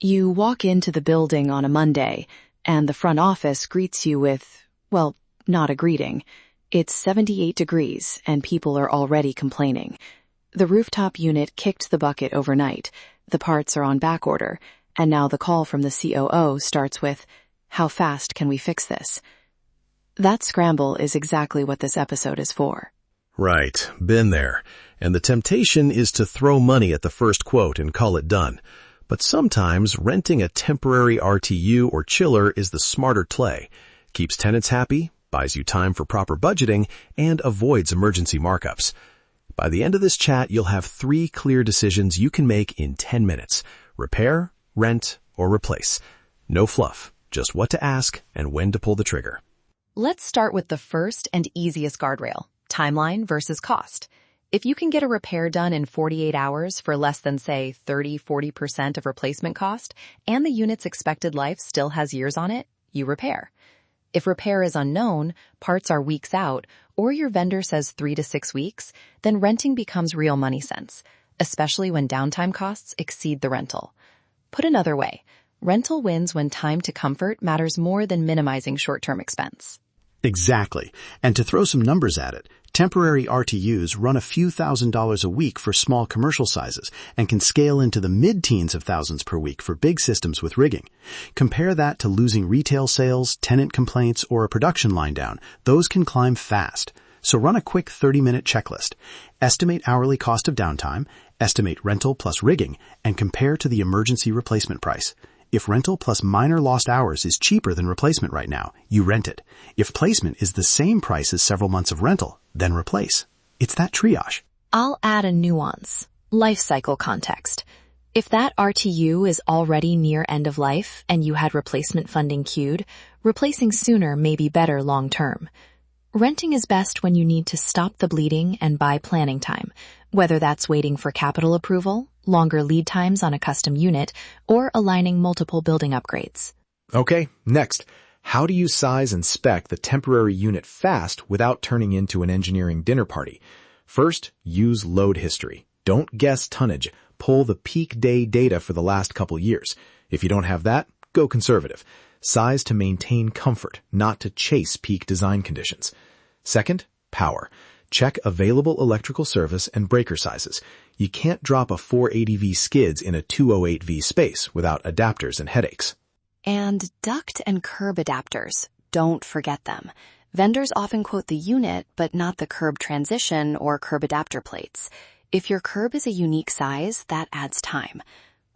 You walk into the building on a Monday, and the front office greets you with, well, not a greeting. It's 78 degrees, and people are already complaining. The rooftop unit kicked the bucket overnight. The parts are on back order, and now the call from the COO starts with, "How fast can we fix this?" That scramble is exactly what this episode is for. Right, been there. And the temptation is to throw money at the first quote and call it done. But sometimes renting a temporary RTU or chiller is the smarter play. Keeps tenants happy, buys you time for proper budgeting, and avoids emergency markups. By the end of this chat, you'll have 3 clear decisions you can make in 10 minutes. Repair, rent, or replace. No fluff, just what to ask and when to pull the trigger. Let's start with the first and easiest guardrail, timeline versus cost. If you can get a repair done in 48 hours for less than, say, 30-40% of replacement cost, and the unit's expected life still has years on it, you repair. If repair is unknown, parts are weeks out, or your vendor says 3 to 6 weeks, then renting becomes real money sense, especially when downtime costs exceed the rental. Put another way, rental wins when time to comfort matters more than minimizing short-term expense. Exactly. And to throw some numbers at it, temporary RTUs run a few $1,000s a week for small commercial sizes and can scale into the mid-teens of thousands per week for big systems with rigging. Compare that to losing retail sales, tenant complaints, or a production line down. Those can climb fast. So run a quick 30-minute checklist. Estimate hourly cost of downtime, estimate rental plus rigging, and compare to the emergency replacement price. If rental plus minor lost hours is cheaper than replacement right now, you rent it. If placement is the same price as several months of rental, then replace. It's that triage. I'll add a nuance, life cycle context. If that RTU is already near end of life and you had replacement funding queued, replacing sooner may be better long term. Renting is best when you need to stop the bleeding and buy planning time, whether that's waiting for capital approval, longer lead times on a custom unit, or aligning multiple building upgrades. Okay, next. How do you size and spec the temporary unit fast without turning into an engineering dinner party? First, use load history. Don't guess tonnage. Pull the peak day data for the last couple years. If you don't have that, go conservative. Size to maintain comfort, not to chase peak design conditions. Second, power. Check available electrical service and breaker sizes. You can't drop a 480V skids in a 208V space without adapters and headaches. And duct and curb adapters. Don't forget them. Vendors often quote the unit, but not the curb transition or curb adapter plates. If your curb is a unique size, that adds time.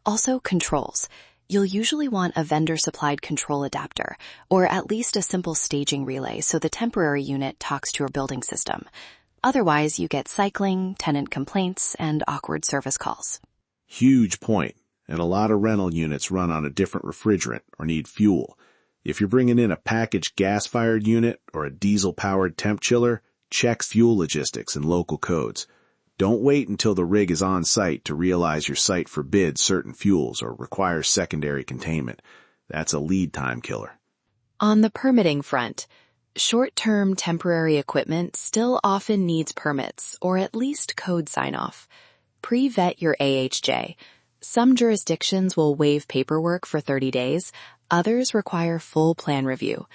Also, controls. You'll usually want a vendor-supplied control adapter, or at least a simple staging relay so the temporary unit talks to your building system. Otherwise, you get cycling, tenant complaints, and awkward service calls. Huge point. And a lot of rental units run on a different refrigerant or need fuel. If you're bringing in a packaged gas-fired unit or a diesel-powered temp chiller, check fuel logistics and local codes. Don't wait until the rig is on site to realize your site forbids certain fuels or requires secondary containment. That's a lead time killer. On the permitting front, short-term temporary equipment still often needs permits or at least code sign-off. Pre-vet your AHJ. Some jurisdictions will waive paperwork for 30 days, others require full plan review.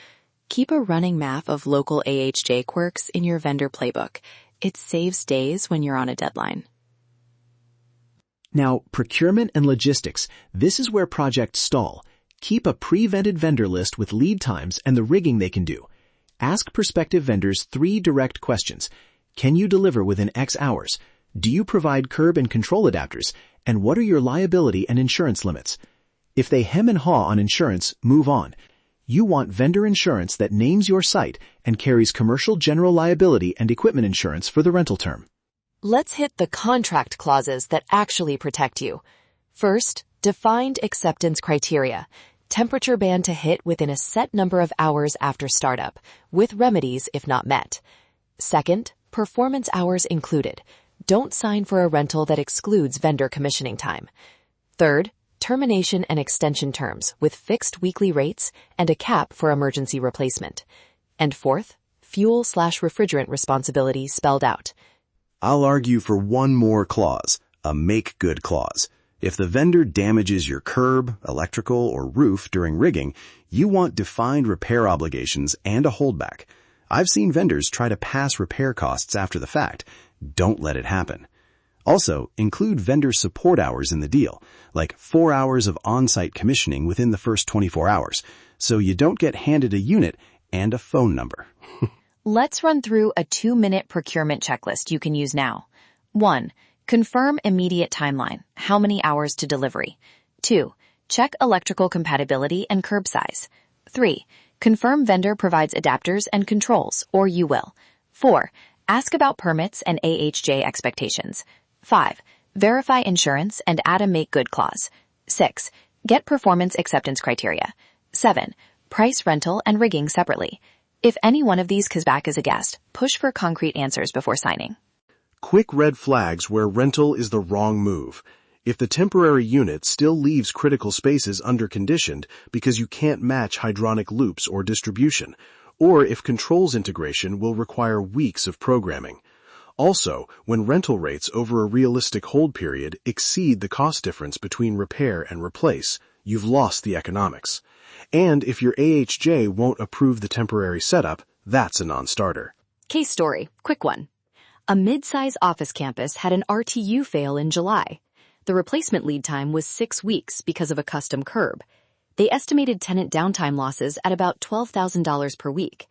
Keep a running map of local AHJ quirks in your vendor playbook. It saves days when you're on a deadline. Now, procurement and logistics. This is where projects stall. Keep a pre-vetted vendor list with lead times and the rigging they can do. Ask prospective vendors 3 direct questions. Can you deliver within X hours? Do you provide curb and control adapters? And what are your liability and insurance limits? If they hem and haw on insurance, move on. You want vendor insurance that names your site and carries commercial general liability and equipment insurance for the rental term. Let's hit the contract clauses that actually protect you. First, defined acceptance criteria. Temperature band to hit within a set number of hours after startup, with remedies if not met. Second, performance hours included. Don't sign for a rental that excludes vendor commissioning time. Third, termination and extension terms with fixed weekly rates and a cap for emergency replacement. And fourth, fuel/refrigerant responsibility spelled out. I'll argue for one more clause, a make good clause. If the vendor damages your curb, electrical, or roof during rigging, you want defined repair obligations and a holdback. I've seen vendors try to pass repair costs after the fact. Don't let it happen. Also, include vendor support hours in the deal, like 4 hours of on-site commissioning within the first 24 hours, so you don't get handed a unit and a phone number. Let's run through a 2-minute procurement checklist you can use now. 1. Confirm immediate timeline. How many hours to delivery? 2. Check electrical compatibility and curb size. 3. Confirm vendor provides adapters and controls, or you will. 4. Ask about permits and AHJ expectations. 5. Verify insurance and add a make good clause. 6. Get performance acceptance criteria. 7. Price rental and rigging separately. If any one of these comes back as a guest, push for concrete answers before signing. Quick red flags where rental is the wrong move. If the temporary unit still leaves critical spaces underconditioned because you can't match hydronic loops or distribution, or if controls integration will require weeks of programming. Also, when rental rates over a realistic hold period exceed the cost difference between repair and replace, you've lost the economics. And if your AHJ won't approve the temporary setup, that's a non-starter. Case story, quick one. A mid-size office campus had an RTU fail in July. The replacement lead time was 6 weeks because of a custom curb. They estimated tenant downtime losses at about $12,000 per week.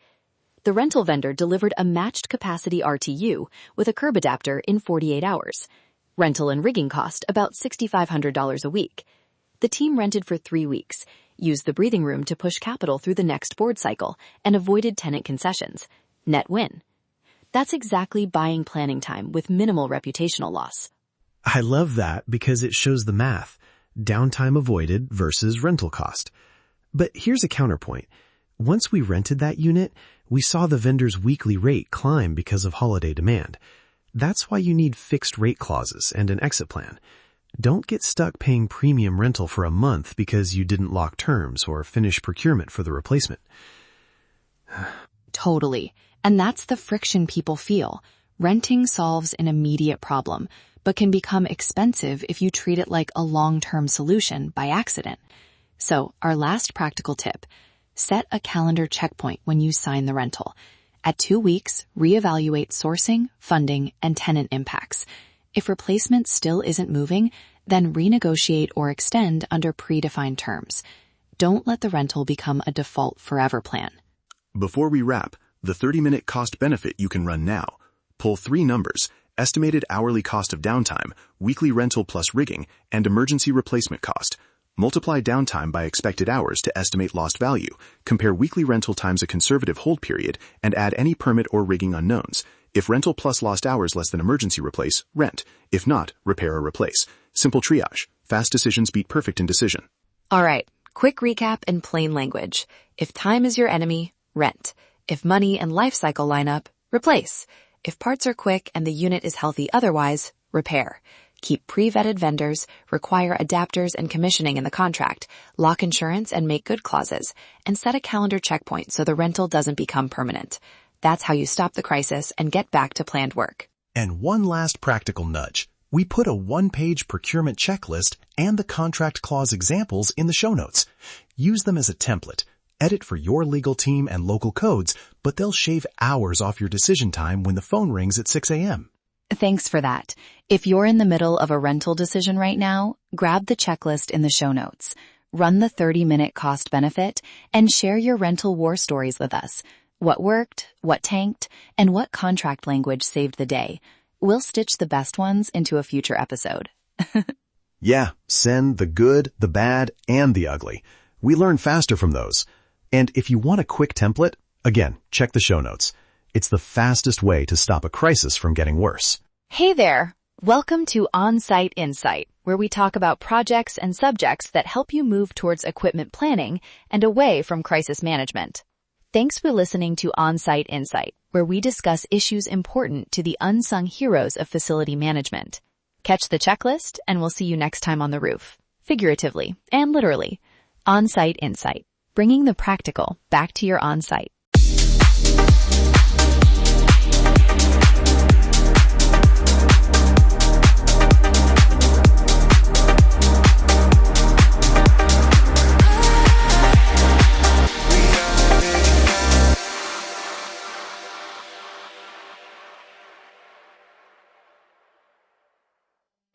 The rental vendor delivered a matched capacity RTU with a curb adapter in 48 hours. Rental and rigging cost about $6,500 a week. The team rented for 3 weeks, used the breathing room to push capital through the next board cycle, and avoided tenant concessions. Net win. That's exactly buying planning time with minimal reputational loss. I love that because it shows the math. Downtime avoided versus rental cost. But here's a counterpoint. Once we rented that unit, we saw the vendor's weekly rate climb because of holiday demand. That's why you need fixed rate clauses and an exit plan. Don't get stuck paying premium rental for a month because you didn't lock terms or finish procurement for the replacement. Totally. And that's the friction people feel. Renting solves an immediate problem, but can become expensive if you treat it like a long-term solution by accident. So, our last practical tip, set a calendar checkpoint when you sign the rental. At 2 weeks, reevaluate sourcing, funding, and tenant impacts. If replacement still isn't moving, then renegotiate or extend under predefined terms. Don't let the rental become a default forever plan. Before we wrap, the 30-minute cost benefit you can run now. Pull 3 numbers: estimated hourly cost of downtime, weekly rental plus rigging, and emergency replacement cost. Multiply downtime by expected hours to estimate lost value. Compare weekly rental times a conservative hold period, and add any permit or rigging unknowns. If rental plus lost hours less than emergency replace, rent. If not, repair or replace. Simple triage. Fast decisions beat perfect indecision. All right, quick recap in plain language. If time is your enemy, rent. If money and life cycle line up, replace. If parts are quick and the unit is healthy otherwise, repair. Keep pre-vetted vendors, require adapters and commissioning in the contract, lock insurance and make good clauses, and set a calendar checkpoint so the rental doesn't become permanent. That's how you stop the crisis and get back to planned work. And one last practical nudge. We put a 1-page procurement checklist and the contract clause examples in the show notes. Use them as a template. Edit for your legal team and local codes, but they'll shave hours off your decision time when the phone rings at 6 a.m. Thanks for that. If you're in the middle of a rental decision right now, grab the checklist in the show notes. Run the 30-minute cost benefit and share your rental war stories with us. What worked, what tanked, and what contract language saved the day. We'll stitch the best ones into a future episode. Yeah, send the good, the bad, and the ugly. We learn faster from those. And if you want a quick template, again, check the show notes. It's the fastest way to stop a crisis from getting worse. Hey there. Welcome to On-Site Insight, where we talk about projects and subjects that help you move towards equipment planning and away from crisis management. Thanks for listening to On-Site Insight, where we discuss issues important to the unsung heroes of facility management. Catch the checklist, and we'll see you next time on the roof, figuratively and literally. On-Site Insight, bringing the practical back to your on-site.